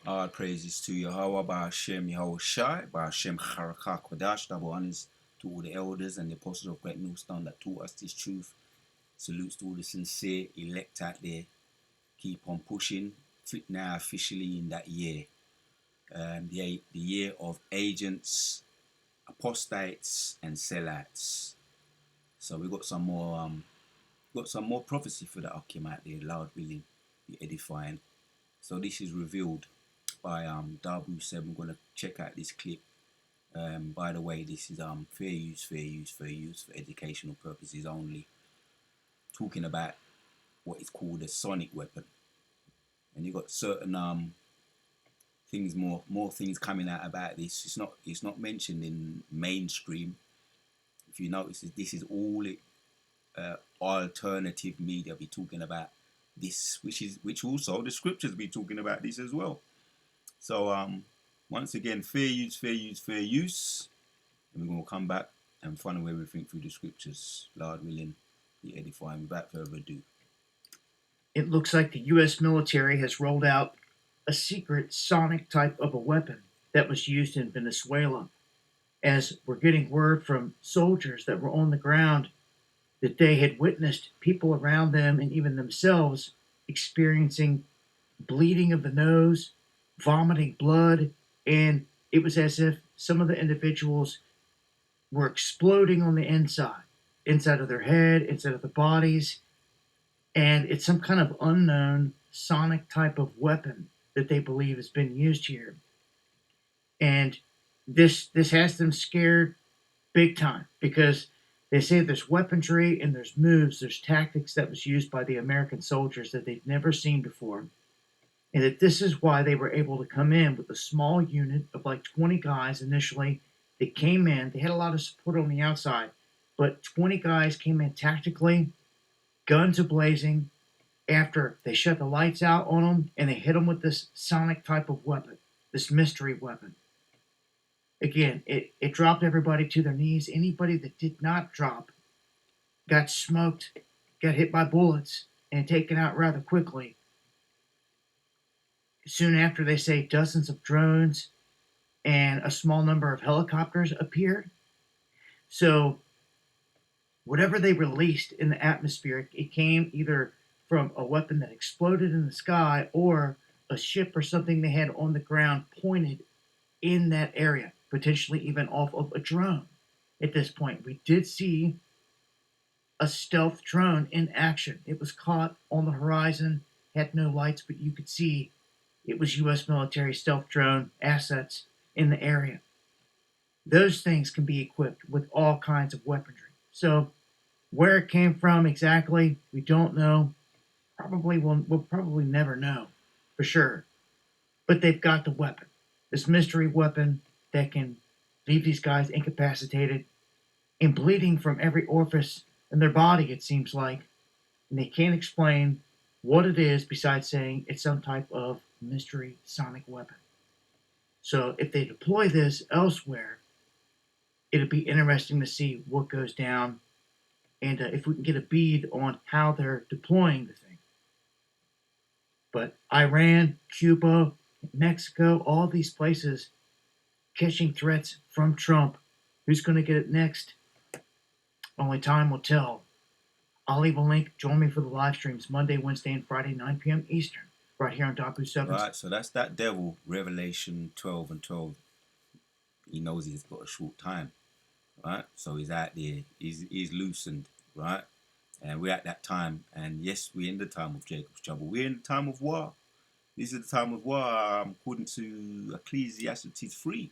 All praises to Yahweh, Ba'ashem Yahweh Shai, Ba'ashem Charaka Kodash, double honors to all the elders and the apostles of Great Millstone that taught us this truth. Salutes to all the sincere elect out there. Keep on pushing. Now officially in that year, the year of agents, apostates, and sellouts. So we got some more prophecy for the Akim out there. Lord willing, be edifying. So this is revealed by Dabu said we're gonna check out this clip. By the way, this is fair use for educational purposes only. Talking about what is called a sonic weapon, and you got certain things more things coming out about this. It's not mentioned in mainstream. If you notice, this is all alternative media be talking about this, which also the scriptures be talking about this as well. So once again, fair use, and we're gonna come back and funnel everything through the scriptures. Lord willing, be edifying. Without further ado, It looks like the U.S. military has rolled out a secret sonic type of a weapon that was used in Venezuela. As we're getting word from soldiers that were on the ground that they had witnessed people around them and even themselves experiencing bleeding of the nose, vomiting blood, and it was as if some of the individuals were exploding on the inside of their head, inside of the bodies, and it's some kind of unknown sonic type of weapon that they believe has been used here. And this has them scared big time because they say there's weaponry and there's moves, there's tactics that was used by the American soldiers that they've never seen before. And that this is why they were able to come in with a small unit of like 20 guys initially. They came in, they had a lot of support on the outside, but 20 guys came in tactically, guns ablazing, after they shut the lights out on them and they hit them with this sonic type of weapon, this mystery weapon. Again, it dropped everybody to their knees. Anybody that did not drop got smoked, got hit by bullets, and taken out rather quickly. Soon after, they say dozens of drones and a small number of helicopters appeared. So, whatever they released in the atmosphere, it came either from a weapon that exploded in the sky or a ship or something they had on the ground pointed in that area, potentially even off of a drone. At this point, we did see a stealth drone in action. It was caught on the horizon, had no lights, but you could see it was U.S. military stealth drone assets in the area. Those things can be equipped with all kinds of weaponry. So, where it came from exactly, we don't know. We'll probably never know for sure. But they've got the weapon, this mystery weapon that can leave these guys incapacitated and bleeding from every orifice in their body, it seems like. And they can't explain what it is besides saying it's some type of mystery sonic weapon. So if they deploy this elsewhere, it'll be interesting to see what goes down and if we can get a bead on how they're deploying the thing. But Iran, Cuba, Mexico, all these places catching threats from Trump. Who's going to get it next? Only time will tell. I'll leave a link. Join me for the live streams Monday, Wednesday, and Friday, 9 p.m. Eastern, right here on Dapu 7. right? So that's that devil. Revelation 12 and 12. He knows he's got a short time, right? So he's out there. He's loosened, right? And we're at that time. And yes, we're in the time of Jacob's trouble. We're in the time of war. This is the time of war, according to Ecclesiastes 3.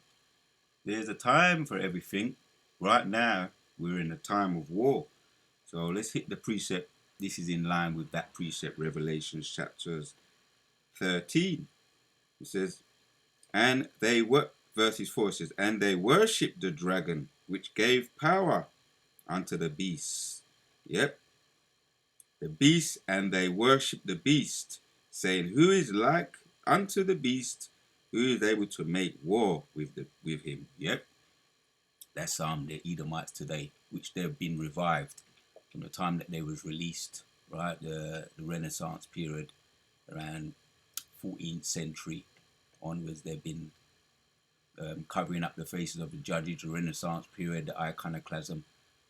There's a time for everything. Right now, we're in a time of war. So let's hit the precept. This is in line with that precept, Revelation chapters 13. It says, and they were, verses 4 says, and they worshipped the dragon, which gave power unto the beast. Yep. The beast, and they worshipped the beast, saying, who is like unto the beast, who is able to make war with him. Yep. That's the Edomites today, which they've been revived from the time that they was released, right? The Renaissance period, around 14th century onwards, they've been covering up the faces of the judges, the Renaissance period, the iconoclasm,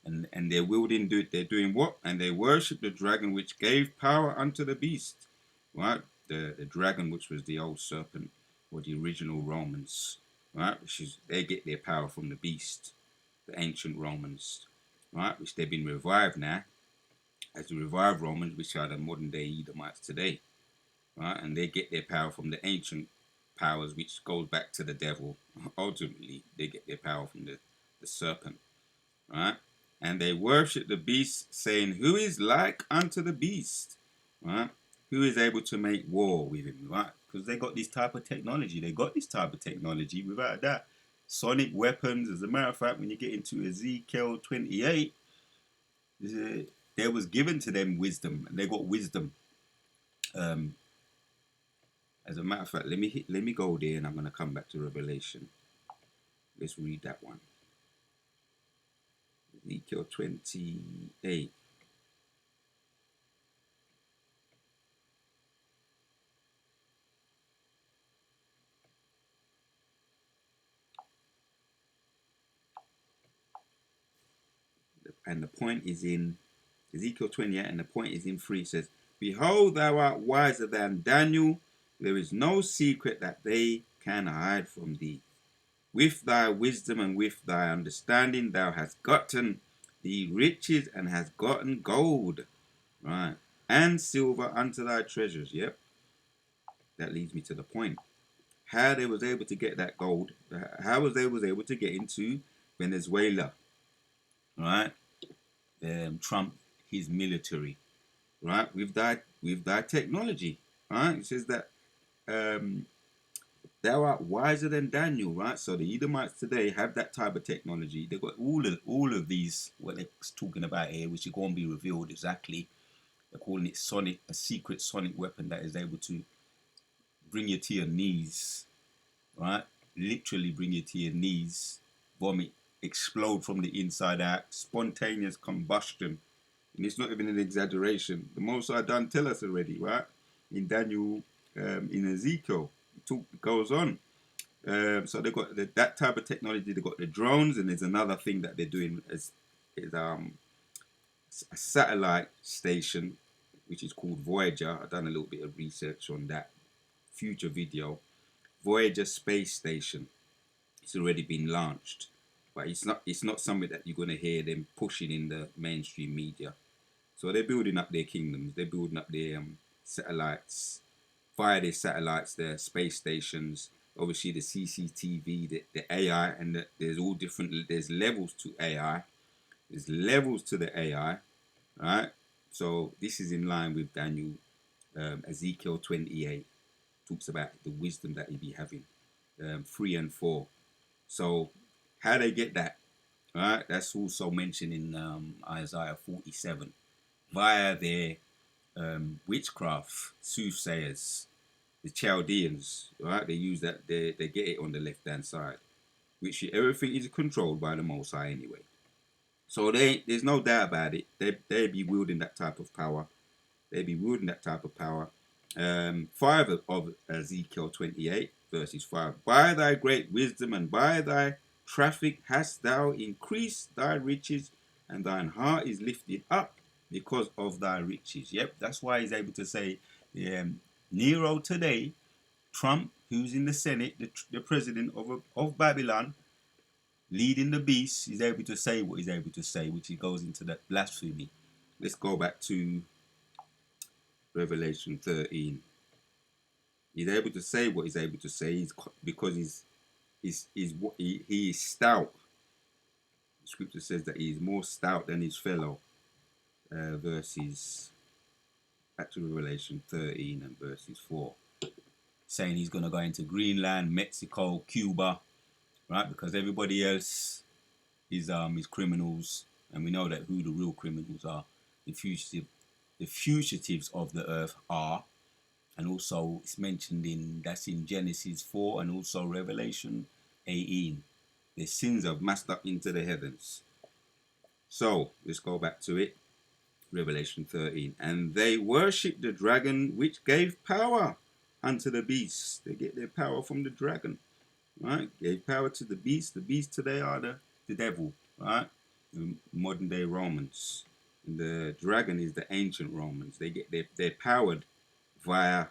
and they're wielding, they're doing what? And they worship the dragon which gave power unto the beast, right? The dragon, which was the old serpent, or the original Romans, right? Which is, they get their power from the beast, the ancient Romans, right? Which they've been revived now as the revived Romans, which are the modern day Edomites today, right? And they get their power from the ancient powers, which goes back to the devil. Ultimately, they get their power from the serpent, right? And they worship the beast, saying, "Who is like unto the beast?" Right? Who is able to make war with him, right? Because they got this type of technology. They got this type of technology. Without that, sonic weapons. As a matter of fact, when you get into Ezekiel 28, there was given to them wisdom, and they got wisdom. Um, as a matter of fact, let me go there, and I'm going to come back to Revelation. Let's read that one. Ezekiel 28. And the point is in Ezekiel 28, and the point is in 3. It says, "Behold, thou art wiser than Daniel. There is no secret that they can hide from thee. With thy wisdom and with thy understanding, thou hast gotten the riches and hast gotten gold, right, and silver unto thy treasures." Yep, that leads me to the point. How they was able to get that gold, how was they was able to get into Venezuela, right? Trump, his military, right, with that technology, right? It says that thou art wiser than Daniel, right? So the Edomites today have that type of technology. They've got all of these, what they're talking about here, which are going to be revealed exactly. They're calling it sonic, a secret sonic weapon that is able to bring you to your knees, right? Literally bring you to your knees, vomit, explode from the inside out, spontaneous combustion. And it's not even an exaggeration. The Most High done tell us already, right? In Daniel, in Ezekiel, it goes on. So they've got that type of technology. They've got the drones, and there's another thing that they're doing is a satellite station, which is called Voyager. I've done a little bit of research on that. Future video, Voyager space station. It's already been launched, but it's not something that you're going to hear them pushing in the mainstream media. So they're building up their kingdoms. They're building up their satellites, via their satellites, their space stations. Obviously, the CCTV, the AI, and there's all different. There's levels to AI. There's levels to the AI, right? So this is in line with Daniel, Ezekiel 28 talks about the wisdom that he be having, 3 and 4. So how they get that, right? That's also mentioned in Isaiah 47 via their witchcraft, soothsayers, the Chaldeans, right? They use that, they get it on the left hand side, which everything is controlled by the Most High anyway. So there's no doubt about it. They be wielding that type of power. They be wielding that type of power. 5 of Ezekiel 28, verses 5. "By thy great wisdom and by thy traffic hast thou increased thy riches, and thine heart is lifted up because of thy riches." Yep, that's why he's able to say, Nero today, Trump, who's in the Senate, the president of Babylon, leading the beast, is able to say what he's able to say, which he goes into that blasphemy. Let's go back to Revelation 13. He's able to say what he's able to say because he is stout. The scripture says that he is more stout than his fellow. Verses back to Revelation 13 and verses 4, saying he's going to go into Greenland, Mexico, Cuba, right? Because everybody else is criminals, and we know that who the real criminals are. The fugitives of the earth are. And also it's mentioned that's in Genesis 4 and also Revelation 18. Their sins have massed up into the heavens. So let's go back to it. Revelation 13. "And they worshipped the dragon which gave power unto the beast. They get their power from the dragon, right? Gave power to the beast. The beast today are the devil, right? The modern day Romans. And the dragon is the ancient Romans. They're powered via,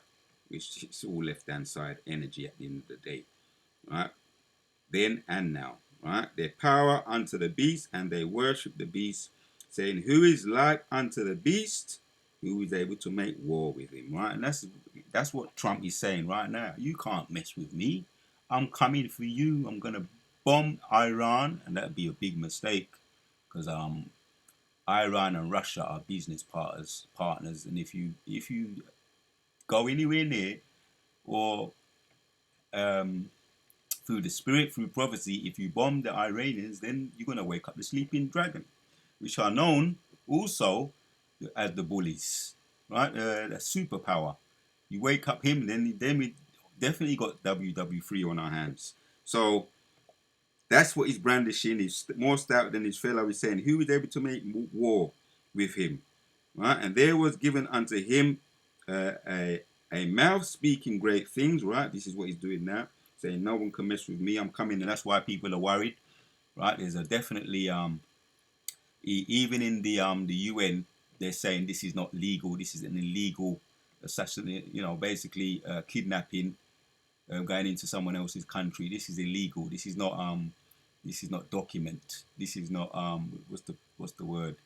which is all left hand side energy at the end of the day, right? Then and now, right? Their power unto the beast, and they worship the beast, saying, "Who is like unto the beast? Who is able to make war with him?" Right? And that's what Trump is saying right now. You can't mess with me. I'm coming for you. I'm gonna bomb Iran, and that'd be a big mistake because Iran and Russia are business partners, and if you go anywhere near or um, through the spirit, through prophecy, if you bomb the Iranians, then you're going to wake up the sleeping dragon, which are known also as the bullies, right? The superpower. You wake up him, then we definitely got WW3 on our hands. So that's what he's brandishing. He's more stout than his fellow. He's saying, who is able to make war with him? Right? And there was given unto him a mouth speaking great things, right? This is what he's doing now, saying, no one can mess with me. I'm coming. And that's why people are worried, right? There's a definitely, even in the UN, they're saying this is not legal. This is an illegal assassination, basically kidnapping, going into someone else's country. This is illegal. This is not document. This is not what's the word?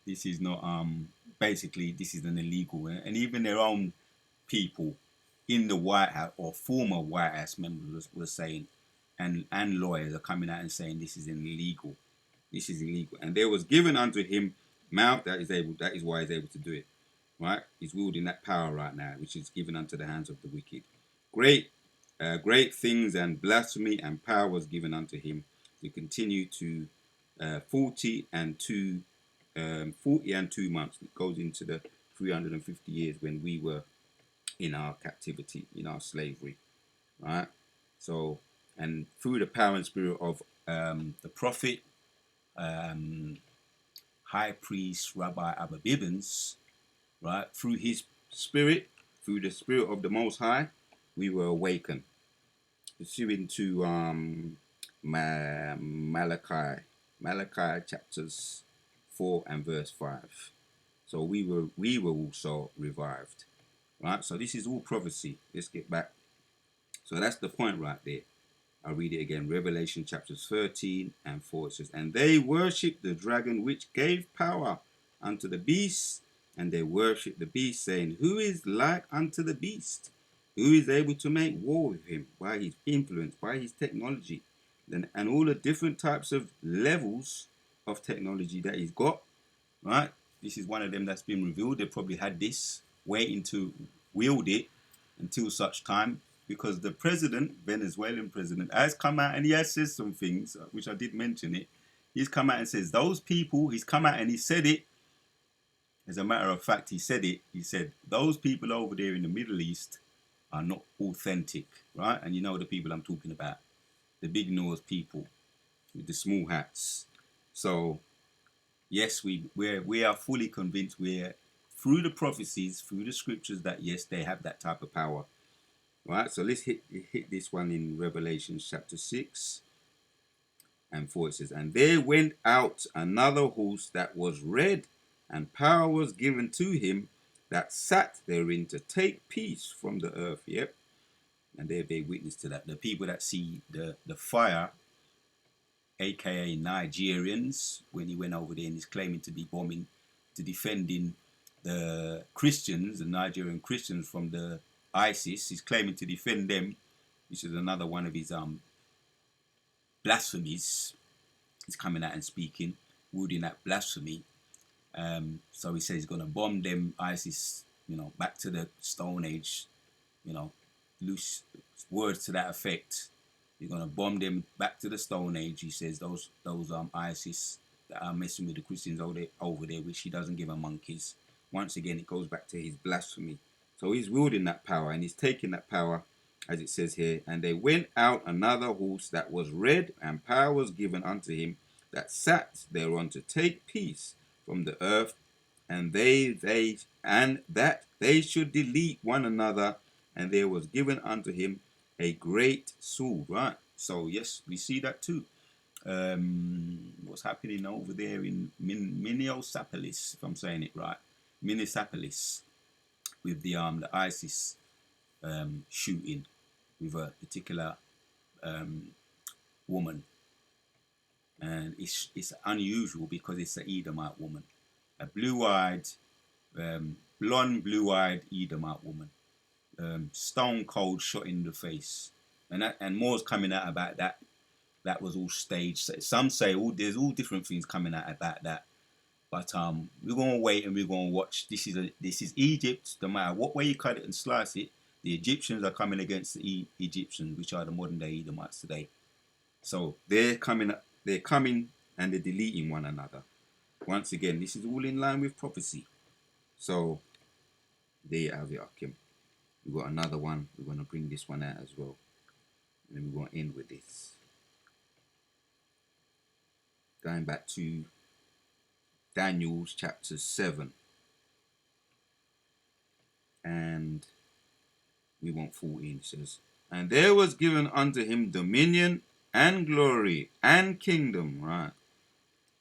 This is not basically this is an illegal, and even their own people in the White House or former White House members were saying, and lawyers are coming out and saying this is illegal. This is illegal, and there was given unto him mouth that is able. That is why he's able to do it. Right? He's wielding that power right now, which is given unto the hands of the wicked. Great things and blasphemy and power was given unto him to continue to 40 and 2 months. It goes into the 350 years when we were in our captivity, in our slavery, right? So, and through the power and spirit of the prophet, um, high priest Rabbi Abba Bibbins, right? Through his spirit, through the spirit of the Most High, we were awakened. Pursuing to Malachi chapters 4 and verse 5. So we were also revived, right? So this is all prophecy. Let's get back. So that's the point right there. I'll read it again. Revelation chapters 13 and 4. It says, and they worshipped the dragon which gave power unto the beast, and they worshipped the beast, saying, who is like unto the beast? Who is able to make war with him by his influence, by his technology, and all the different types of levels of technology that he's got, right? This is one of them that's been revealed. They probably had this waiting to wield it until such time, because the president, Venezuelan president, has come out and he has said some things, which I did mention it. He's come out and says those people, he's come out and he said it. As a matter of fact, he said it. He said those people over there in the Middle East are not authentic, right? And you know the people I'm talking about, the big nose people with the small hats. So yes, we are fully convinced, we're through the prophecies, through the scriptures, that yes, they have that type of power. Right, so let's hit this one in Revelation chapter 6 and 4. It says, and there went out another horse that was red, and power was given to him that sat therein to take peace from the earth. Yep. And they bear witness to that. The people that see the fire, aka Nigerians, when he went over there and he's claiming to be bombing, to defending the Christians, the Nigerian Christians from the ISIS. He's claiming to defend them, which is another one of his blasphemies. He's coming out and speaking, wielding that blasphemy. So he says he's going to bomb them ISIS, back to the Stone Age, loose words to that effect. He's going to bomb them back to the Stone Age. He says those ISIS that are messing with the Christians over there, which he doesn't give a monkeys. Once again, it goes back to his blasphemy. So he's wielding that power, and he's taking that power, as it says here. And they went out another horse that was red, and power was given unto him that sat thereon to take peace from the earth, and that they should delete one another and there was given unto him a great sword. Right. So yes, we see that too. What's happening over there in Minneapolis, if I'm saying it right, Minneapolis, with the ISIS shooting with a particular woman, and it's unusual because it's an Edomite woman, a blue-eyed, blonde, blue-eyed Edomite woman, stone cold shot in the face, and more's coming out about that. That was all staged. Some say there's all different things coming out about that. But we're gonna wait and we're gonna watch. This is Egypt. No matter what way you cut it and slice it, the Egyptians are coming against the Egyptians, which are the modern day Edomites today. So they're coming. They're coming and they're deleting one another. Once again, this is all in line with prophecy. So there you have it, Akim. We've got another one. We're gonna bring this one out as well, and then we're gonna end with this. Going back to Daniel's chapter 7. And we want 14, it says, and there was given unto him dominion and glory and kingdom, right,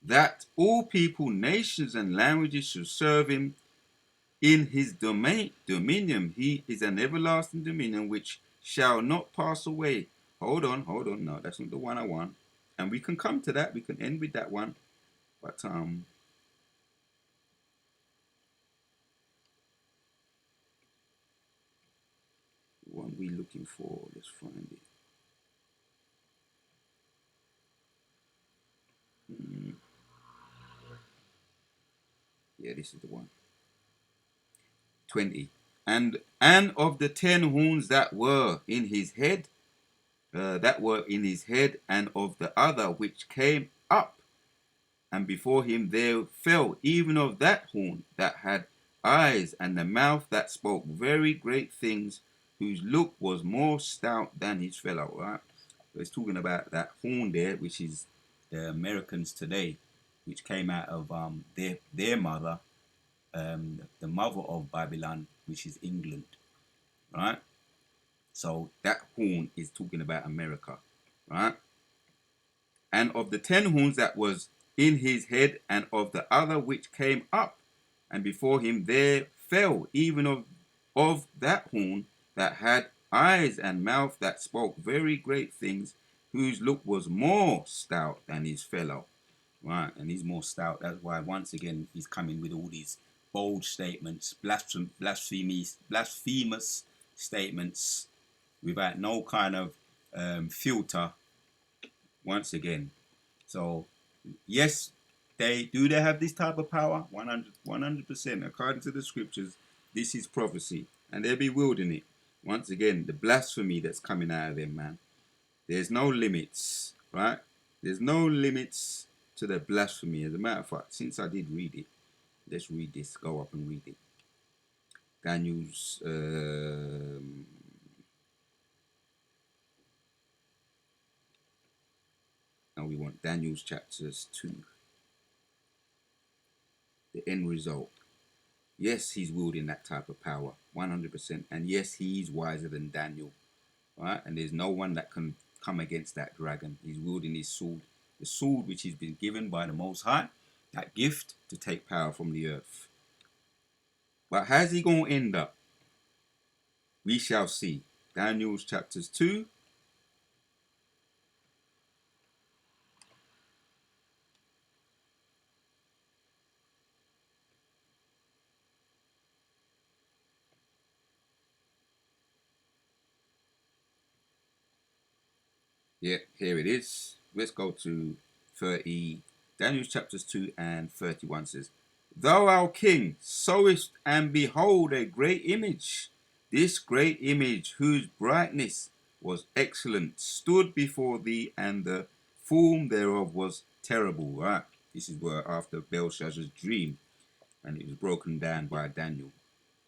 that all people, nations, and languages should serve him. In his dominion, he is an everlasting dominion which shall not pass away. Hold on, no, that's not the one I want. And we can come to that, we can end with that one. But what we looking for? Let's find it. Yeah, this is the one. 20. And of the 10 horns that were in his head, and of the other which came up, and before him there fell, even of that horn that had eyes, and the mouth that spoke very great things, whose look was more stout than his fellow. Right? So it's talking about that horn there, which is the Americans today, which came out of their mother, the mother of Babylon, which is England. Right? So that horn is talking about America. Right? And of the 10 horns that was in his head, and of the other which came up, and before him there fell, even of that horn that had eyes and mouth that spoke very great things, whose look was more stout than his fellow. Right, and he's more stout. That's why once again he's coming with all these bold statements, blasphemous statements, without no kind of filter. Once again, so yes, they have this type of power. 100%, according to the scriptures, this is prophecy, and they'll be wielding it. Once again, the blasphemy that's coming out of them, man. There's no limits, right? There's no limits to the blasphemy. As a matter of fact, since I did read it, let's read this. Go up and read it. Daniel's now we want Daniel's chapters 2. The end result. Yes, he's wielding that type of power, 100%. And yes, he's wiser than Daniel, right? And there's no one that can come against that dragon. He's wielding his sword, the sword which he's been given by the Most High, that gift to take power from the earth. But how's he going to end up? We shall see. Daniel's chapters 2. Yeah, here it is. Let's go to 30. Daniel's chapters 2 and 31 says, Thou, our king, sawest and behold a great image. This great image, whose brightness was excellent, stood before thee, and the form thereof was terrible. Right? This is where after Belshazzar's dream, and it was broken down by Daniel,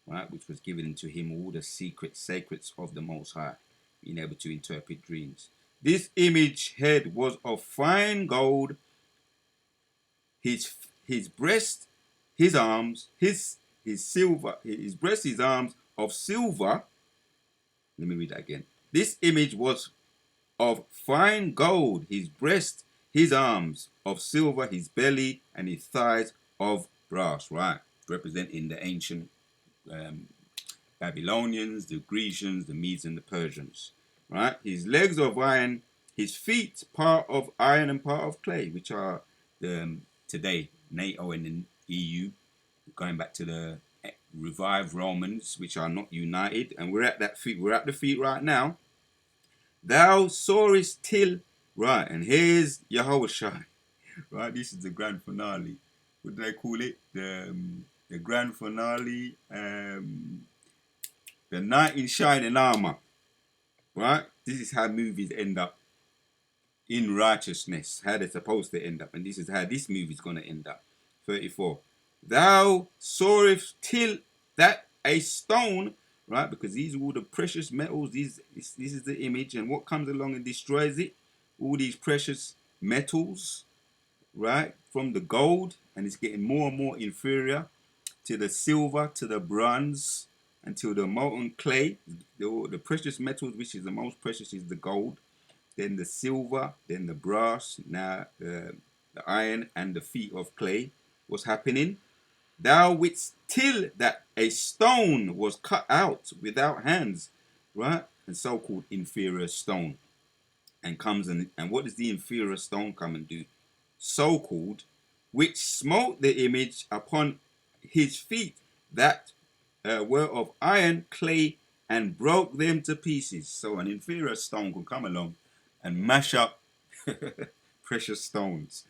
right, which was given to him all the secrets of the Most High, being able to interpret dreams. This image head was of fine gold, his breast, his arms, his silver, his breast, his arms of silver, Let me read that again. This image was of fine gold, his breast, his arms, of silver, his belly, and his thighs of brass, right? Representing the ancient um, Babylonians, the Grecians, the Medes, and the Persians, right? His legs of iron, his feet part of iron and part of clay, which are today NATO and the EU, going back to the revived Romans, which are not united, and we're at that feet. We're at the feet right now. Thou sawest till, right, and here's Yahushua, right? This is the grand finale. What do they call it? The grand finale, the knight in shining armor, right? This is how movies end up in righteousness, how they're supposed to end up, and this is how this movie's going to end up. 34. Thou sawest till that a stone, right? Because these are all the precious metals. This is the image, and what comes along and destroys it? All these precious metals, right? From the gold, and it's getting more and more inferior, to the silver, to the bronze, until the molten clay. The precious metals, which is the most precious, is the gold, then the silver, then the brass, now the iron, and the feet of clay. What's happening? Thou wouldst till that a stone was cut out without hands, right? And so-called inferior stone. And comes and what does the inferior stone come and do? So-called, which smote the image upon his feet that were of iron, clay, and broke them to pieces. So an inferior stone could come along and mash up precious stones.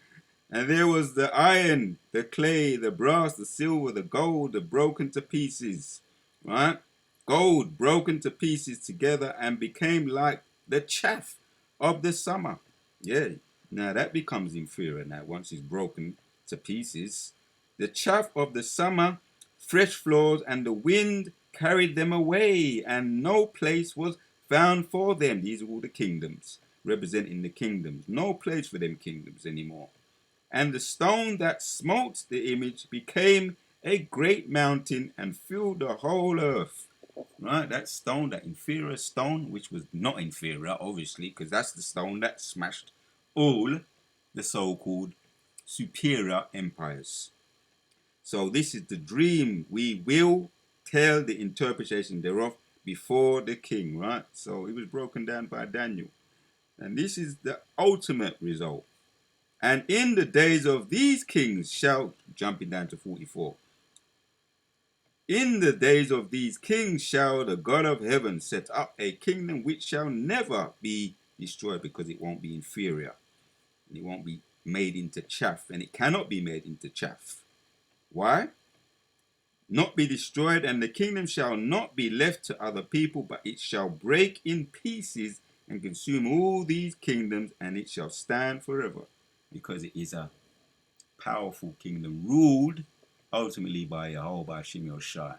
And there was the iron, the clay, the brass, the silver, the gold, the broken to pieces, right? Gold broken to pieces together and became like the chaff of the summer. Yeah, now that becomes inferior now once it's broken to pieces. The chaff of the summer, fresh floors, and the wind carried them away, and no place was found for them. These are all the kingdoms, representing the kingdoms. No place for them kingdoms anymore. And the stone that smote the image became a great mountain and filled the whole earth. Right, that stone, that inferior stone, which was not inferior, obviously, because that's the stone that smashed all the so-called superior empires. So this is the dream. We will tell the interpretation thereof before the king, right? So it was broken down by Daniel. And this is the ultimate result. And in the days of these kings shall, jumping down to 44, in the days of these kings shall the God of heaven set up a kingdom which shall never be destroyed, because it won't be inferior. And it won't be made into chaff, and it cannot be made into chaff. Why? Not be destroyed, and the kingdom shall not be left to other people, but it shall break in pieces and consume all these kingdoms, and it shall stand forever, because it is a powerful kingdom ruled ultimately by Jehovah Hashem Shai.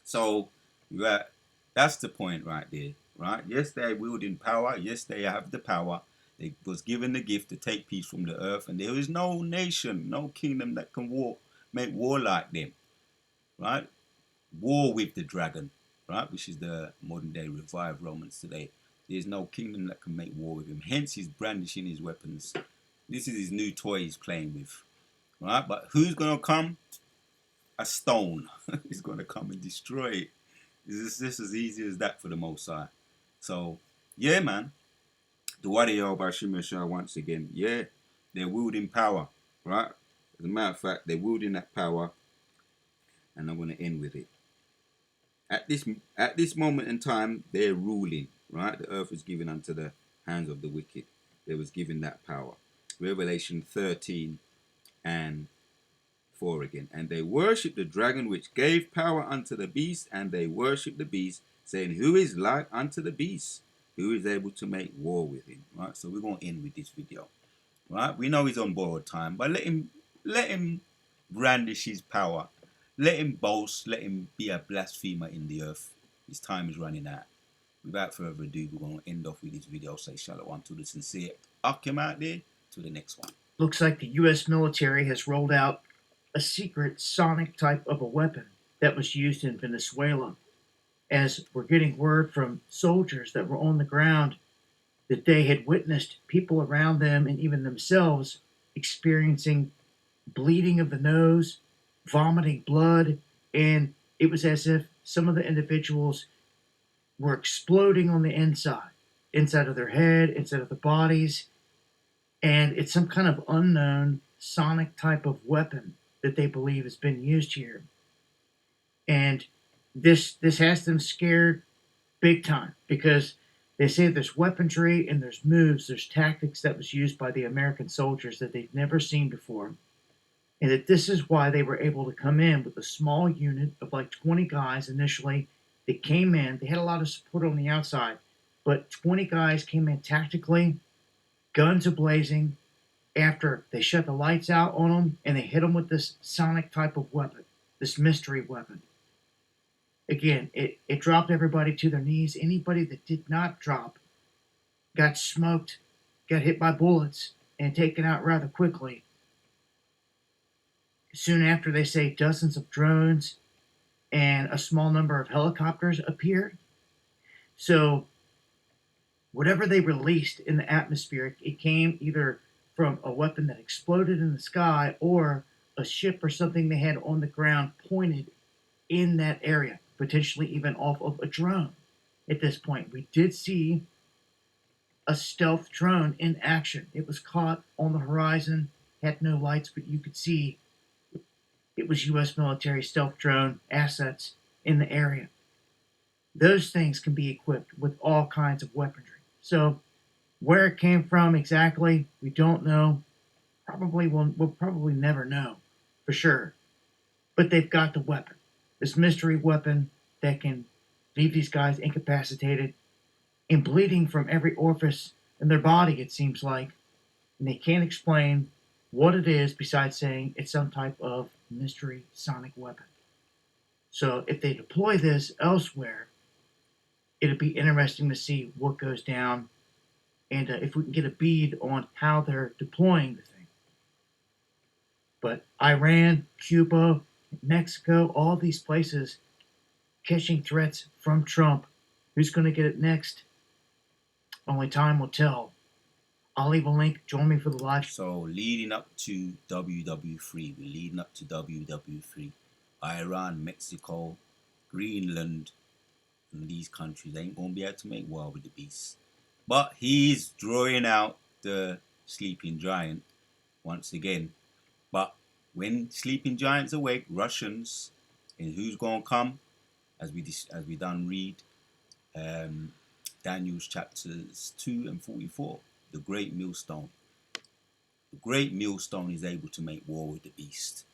So that's the point right there, right? Yes, they wield in power. Yes, they have the power. They was given the gift to take peace from the earth, and there is no nation, no kingdom that can make war like them, right? War with the dragon, right? Which is the modern day revived Romans today. There's no kingdom that can make war with him. Hence, he's brandishing his weapons. This is his new toy he's playing with, right? But who's gonna come? A stone is gonna come and destroy it. It's just as easy as that for the Most High. So, yeah, man. The Wadiyo by Shimashah once again. Yeah, they're wielding power, right? As a matter of fact, they're wielding that power, and I'm going to end with it. At this moment in time, they're ruling, right? The earth was given unto the hands of the wicked. They was given that power. Revelation 13 and 4 again. And they worship the dragon which gave power unto the beast, and they worship the beast, saying, who is like unto the beast? Who is able to make war with him? Right? So we're going to end with this video. Right? We know he's on borrowed time, but let him brandish his power. Let him boast. Let him be a blasphemer in the earth. His time is running out. Without further ado, we're going to end off with this video. Say shalom to the sincere Akim out there. To the next one. Looks like the U.S. military has rolled out a secret sonic type of a weapon that was used in Venezuela. as we're getting word from soldiers that were on the ground that they had witnessed people around them and even themselves experiencing bleeding of the nose, vomiting blood, and it was as if some of the individuals were exploding on the inside of their head, inside of their bodies, and it's some kind of unknown sonic type of weapon that they believe has been used here. And this has them scared big time because they say there's weaponry and there's moves, there's tactics that was used by the American soldiers that they've never seen before. And that this is why they were able to come in with a small unit of like 20 guys initially that came in. They had a lot of support on the outside, but 20 guys came in tactically, guns ablazing, after they shut the lights out on them and they hit them with this sonic type of weapon, this mystery weapon. Again, it dropped everybody to their knees. Anybody that did not drop got smoked, got hit by bullets, and taken out rather quickly. Soon after, they say dozens of drones and a small number of helicopters appeared. So, whatever they released in the atmosphere, it came either from a weapon that exploded in the sky or a ship or something they had on the ground pointed in that area, potentially even off of a drone. At this point, we did see a stealth drone in action. It was caught on the horizon, had no lights, but you could see it was U.S. military stealth drone assets in the area. Those things can be equipped with all kinds of weaponry. So, where it came from exactly, we don't know. Probably we'll probably never know for sure. But they've got the weapon, this mystery weapon that can leave these guys incapacitated and bleeding from every orifice in their body. It seems like, and they can't explain what it is besides saying it's some type of mystery sonic weapon. So if they deploy this elsewhere, it'd be interesting to see what goes down and if we can get a bead on how they're deploying the thing. But Iran, Cuba, Mexico, all these places catching threats from Trump. Who's going to get it next? Only time will tell. I'll leave a link. Join me for the live. So leading up to WW3, we're leading up to WW3. Iran, Mexico, Greenland, and these countries ain't gonna be able to make war with the beast. But he's drawing out the sleeping giant once again. But when sleeping giants awake, Russians, and who's gonna come? As we done read, Daniel's chapters 2 and 44, the great millstone. The great millstone is able to make war with the beast,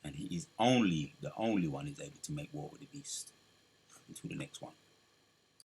and he is the only one is able to make war with the beast. Until the next one.